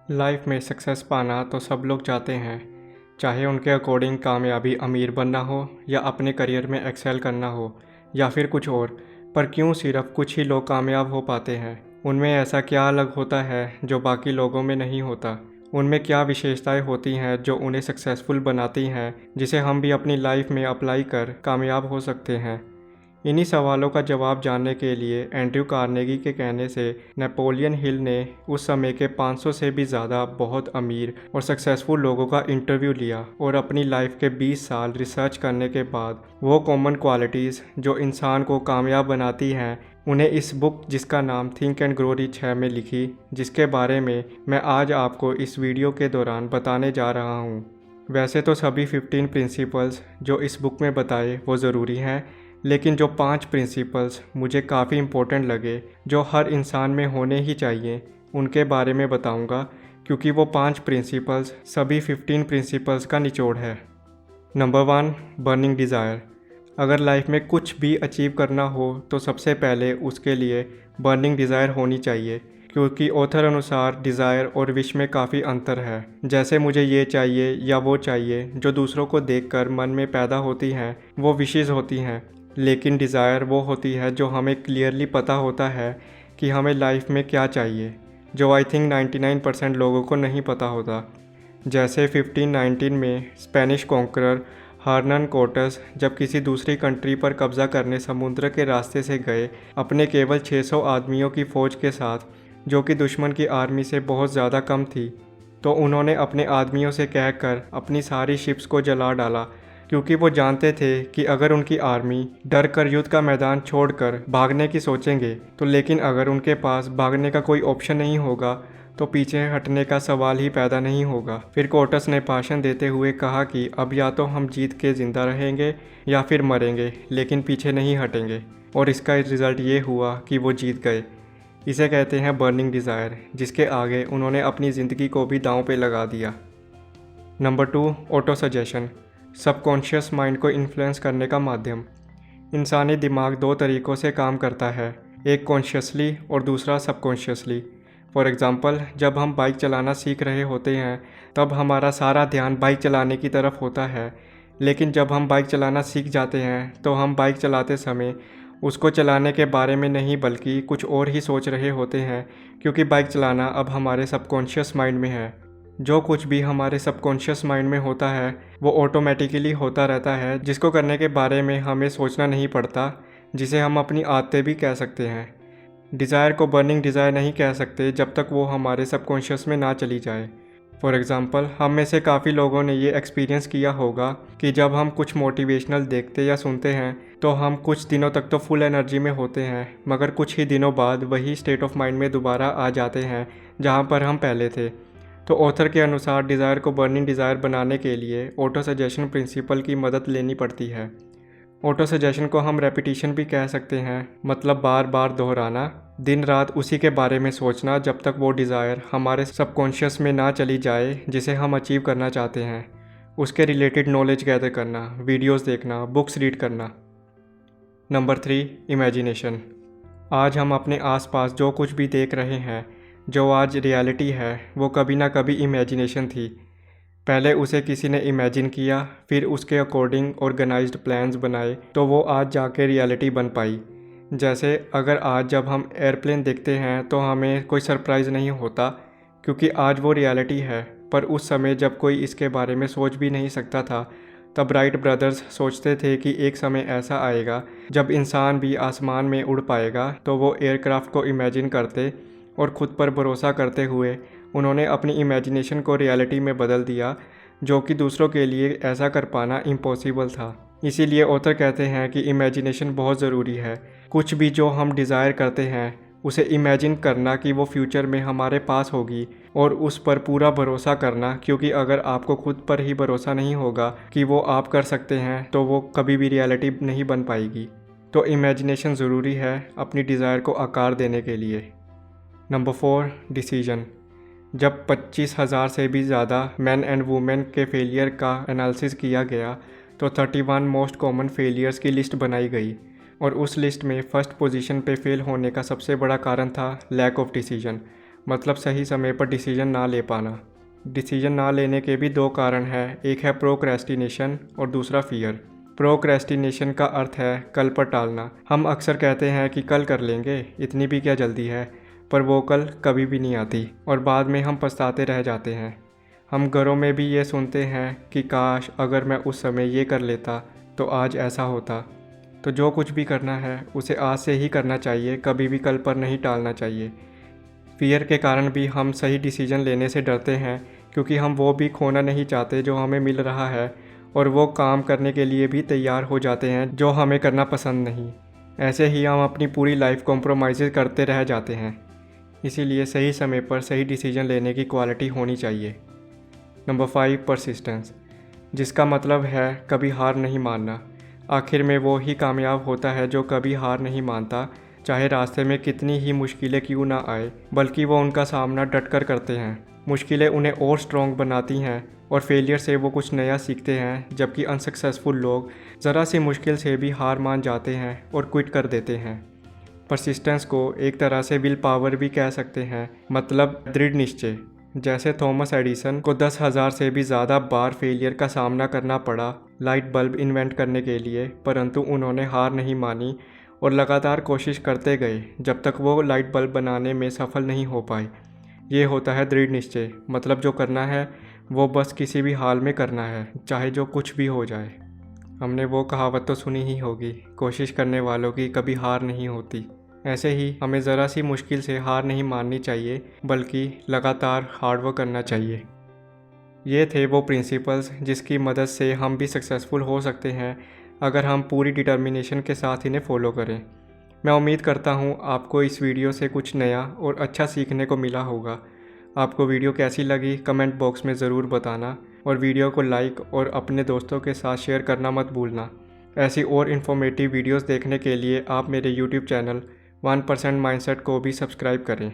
Life में success पाना तो सब लोग चाहते हैं, चाहे उनके अकॉर्डिंग कामयाबी अमीर बनना हो या अपने करियर में एक्सेल करना हो या फिर कुछ और। पर क्यों सिर्फ कुछ ही लोग कामयाब हो पाते हैं? उनमें ऐसा क्या अलग होता है जो बाकी लोगों में नहीं होता? उनमें क्या विशेषताएं होती हैं जो उन्हें सक्सेसफुल बनाती हैं, जिसे हम भी अपनी लाइफ में अप्लाई कर कामयाब हो सकते हैं? इन्हीं सवालों का जवाब जानने के लिए एंड्रयू कार्नेगी के कहने से नेपोलियन हिल ने उस समय के 500 से भी ज़्यादा बहुत अमीर और सक्सेसफुल लोगों का इंटरव्यू लिया और अपनी लाइफ के 20 साल रिसर्च करने के बाद वो कॉमन क्वालिटीज़ जो इंसान को कामयाब बनाती हैं उन्हें इस बुक जिसका नाम थिंक एंड ग्रो रिच है में लिखी, जिसके बारे में मैं आज आपको इस वीडियो के दौरान बताने जा रहा हूँ। वैसे तो सभी 15 प्रिंसिपल्स जो इस बुक में बताए वो ज़रूरी हैं, लेकिन जो 5 प्रिंसिपल्स मुझे काफ़ी इम्पोर्टेंट लगे जो हर इंसान में होने ही चाहिए उनके बारे में बताऊंगा, क्योंकि वो 5 प्रिंसिपल्स सभी 15 प्रिंसिपल्स का निचोड़ है। Number 1, burning desire. अगर लाइफ में कुछ भी अचीव करना हो तो सबसे पहले उसके लिए बर्निंग डिज़ायर होनी चाहिए, क्योंकि ऑथर अनुसार डिज़ायर और विश में काफ़ी अंतर है। जैसे मुझे ये चाहिए या वो चाहिए जो दूसरों को देखकर मन में पैदा होती हैं वो विशेज़ होती हैं, लेकिन डिज़ायर वो होती है जो हमें क्लियरली पता होता है कि हमें लाइफ में क्या चाहिए, जो आई थिंक 99% लोगों को नहीं पता होता। जैसे 1519 में स्पेनिश कॉन्करर हर्नन कोर्टेस जब किसी दूसरी कंट्री पर कब्ज़ा करने समुद्र के रास्ते से गए अपने केवल 600 आदमियों की फ़ौज के साथ, जो कि दुश्मन की आर्मी से बहुत ज़्यादा कम थी, तो उन्होंने अपने आदमियों से कहकर अपनी सारी शिप्स को जला डाला, क्योंकि वो जानते थे कि अगर उनकी आर्मी डर कर युद्ध का मैदान छोड़कर भागने की सोचेंगे तो, लेकिन अगर उनके पास भागने का कोई ऑप्शन नहीं होगा तो पीछे हटने का सवाल ही पैदा नहीं होगा। फिर कोर्टेस ने भाषण देते हुए कहा कि अब या तो हम जीत के ज़िंदा रहेंगे या फिर मरेंगे, लेकिन पीछे नहीं हटेंगे। और इसका रिज़ल्ट ये हुआ कि वो जीत गए। इसे कहते हैं बर्निंग डिज़ायर, जिसके आगे उन्होंने अपनी ज़िंदगी को भी दांव पे लगा दिया। Number 2, auto suggestion. Subconscious mind को इन्फ्लुएंस करने का माध्यम। इंसानी दिमाग 2 तरीक़ों से काम करता है, एक कॉन्शियसली और दूसरा सबकॉन्शियसली। फॉर एग्ज़ाम्पल, जब हम बाइक चलाना सीख रहे होते हैं तब हमारा सारा ध्यान बाइक चलाने की तरफ होता है, लेकिन जब हम बाइक चलाना सीख जाते हैं तो हम बाइक चलाते समय उसको चलाने के बारे में नहीं बल्कि कुछ और ही सोच रहे होते हैं, क्योंकि बाइक चलाना अब हमारे सबकॉन्शियस माइंड में है। जो कुछ भी हमारे सबकॉन्शियस माइंड में होता है वो ऑटोमेटिकली होता रहता है, जिसको करने के बारे में हमें सोचना नहीं पड़ता, जिसे हम अपनी आदतें भी कह सकते हैं। डिज़ायर को बर्निंग डिज़ायर नहीं कह सकते जब तक वो हमारे सबकॉन्शियस में ना चली जाए। फॉर एग्ज़ाम्पल, हम में से काफ़ी लोगों ने ये एक्सपीरियंस किया होगा कि जब हम कुछ मोटिवेशनल देखते या सुनते हैं तो हम कुछ दिनों तक तो फुल एनर्जी में होते हैं, मगर कुछ ही दिनों बाद वही स्टेट ऑफ माइंड में दोबारा आ जाते हैं जहाँ पर हम पहले थे। तो ऑथर के अनुसार डिज़ायर को बर्निंग डिज़ायर बनाने के लिए ऑटो सजेशन प्रिंसिपल की मदद लेनी पड़ती है। ऑटो सजेशन को हम रेपिटेशन भी कह सकते हैं, मतलब बार बार दोहराना, दिन रात उसी के बारे में सोचना जब तक वो डिज़ायर हमारे सबकॉन्शियस में ना चली जाए जिसे हम अचीव करना चाहते हैं। उसके रिलेटेड नॉलेज गैदर करना, वीडियोस देखना, बुक्स रीड करना। Number 3, imagination. आज हम अपने आसपास जो कुछ भी देख रहे हैं, जो आज रियलिटी है, वो कभी ना कभी इमेजिनेशन थी। पहले उसे किसी ने इमेजिन किया, फिर उसके अकॉर्डिंग ऑर्गेनाइज्ड प्लान्स बनाए, तो वो आज जाके रियलिटी बन पाई। जैसे अगर आज जब हम एयरप्लेन देखते हैं तो हमें कोई सरप्राइज़ नहीं होता, क्योंकि आज वो रियलिटी है। पर उस समय जब कोई इसके बारे में सोच भी नहीं सकता था, तब राइट ब्रदर्स सोचते थे कि एक समय ऐसा आएगा जब इंसान भी आसमान में उड़ पाएगा, तो वो एयरक्राफ्ट को इमेजिन करते और ख़ुद पर भरोसा करते हुए उन्होंने अपनी इमेजिनेशन को रियलिटी में बदल दिया, जो कि दूसरों के लिए ऐसा कर पाना इम्पॉसिबल था। इसीलिए ऑथर कहते हैं कि इमेजिनेशन बहुत ज़रूरी है। कुछ भी जो हम डिज़ायर करते हैं उसे इमेजिन करना कि वो फ्यूचर में हमारे पास होगी और उस पर पूरा भरोसा करना, क्योंकि अगर आपको खुद पर ही भरोसा नहीं होगा कि वो आप कर सकते हैं तो वो कभी भी रियलिटी नहीं बन पाएगी। तो इमेजिनेशन ज़रूरी है अपनी डिज़ायर को आकार देने के लिए। Number 4, decision. जब 25,000 से भी ज़्यादा मैन एंड वुमेन के फेलियर का एनालिसिस किया गया तो 31 मोस्ट कॉमन फेलियर्स की लिस्ट बनाई गई, और उस लिस्ट में फर्स्ट पोजीशन पे फेल होने का सबसे बड़ा कारण था लैक ऑफ डिसीजन, मतलब सही समय पर डिसीजन ना ले पाना। डिसीजन ना लेने के भी दो कारण हैं, एक है प्रोक्रेस्टिनेशन और दूसरा फियर। प्रोक्रेस्टिनेशन का अर्थ है कल पर टालना। हम अक्सर कहते हैं कि कल कर लेंगे, इतनी भी क्या जल्दी है, पर वो कल कभी भी नहीं आती और बाद में हम पछताते रह जाते हैं। हम घरों में भी ये सुनते हैं कि काश अगर मैं उस समय ये कर लेता तो आज ऐसा होता। तो जो कुछ भी करना है उसे आज से ही करना चाहिए, कभी भी कल पर नहीं टालना चाहिए। फियर के कारण भी हम सही डिसीजन लेने से डरते हैं, क्योंकि हम वो भी खोना नहीं चाहते जो हमें मिल रहा है, और वो काम करने के लिए भी तैयार हो जाते हैं जो हमें करना पसंद नहीं। ऐसे ही हम अपनी पूरी लाइफ कॉम्प्रोमाइज़ करते रह जाते हैं। इसीलिए सही समय पर सही डिसीजन लेने की क्वालिटी होनी चाहिए। नंबर 5, परसिस्टेंस, जिसका मतलब है कभी हार नहीं मानना। आखिर में वो ही कामयाब होता है जो कभी हार नहीं मानता, चाहे रास्ते में कितनी ही मुश्किलें क्यों ना आए, बल्कि वो उनका सामना डटकर करते हैं। मुश्किलें उन्हें और स्ट्रॉन्ग बनाती हैं और फेलियर से वो कुछ नया सीखते हैं, जबकि अनसक्सेसफुल लोग ज़रा सी मुश्किल से भी हार मान जाते हैं और क्विट कर देते हैं। परसिस्टेंस को एक तरह से विल पावर भी कह सकते हैं, मतलब दृढ़ निश्चय। जैसे थॉमस एडिसन को 10,000 से भी ज़्यादा बार फेलियर का सामना करना पड़ा लाइट बल्ब इन्वेंट करने के लिए, परंतु उन्होंने हार नहीं मानी और लगातार कोशिश करते गए जब तक वो लाइट बल्ब बनाने में सफल नहीं हो पाए। ये होता है दृढ़ निश्चय, मतलब जो करना है वो बस किसी भी हाल में करना है, चाहे जो कुछ भी हो जाए। हमने वो कहावत तो सुनी ही होगी, कोशिश करने वालों की कभी हार नहीं होती। ऐसे ही हमें ज़रा सी मुश्किल से हार नहीं माननी चाहिए, बल्कि लगातार हार्डवर्क करना चाहिए। ये थे वो प्रिंसिपल्स जिसकी मदद से हम भी सक्सेसफुल हो सकते हैं, अगर हम पूरी डिटर्मिनेशन के साथ इन्हें फॉलो करें। मैं उम्मीद करता हूँ आपको इस वीडियो से कुछ नया और अच्छा सीखने को मिला होगा। आपको वीडियो कैसी लगी कमेंट बॉक्स में ज़रूर बताना, और वीडियो को लाइक और अपने दोस्तों के साथ शेयर करना मत भूलना। ऐसी और इन्फॉर्मेटिव वीडियोस देखने के लिए आप मेरे यूट्यूब चैनल 1% माइंडसेट को भी सब्सक्राइब करें।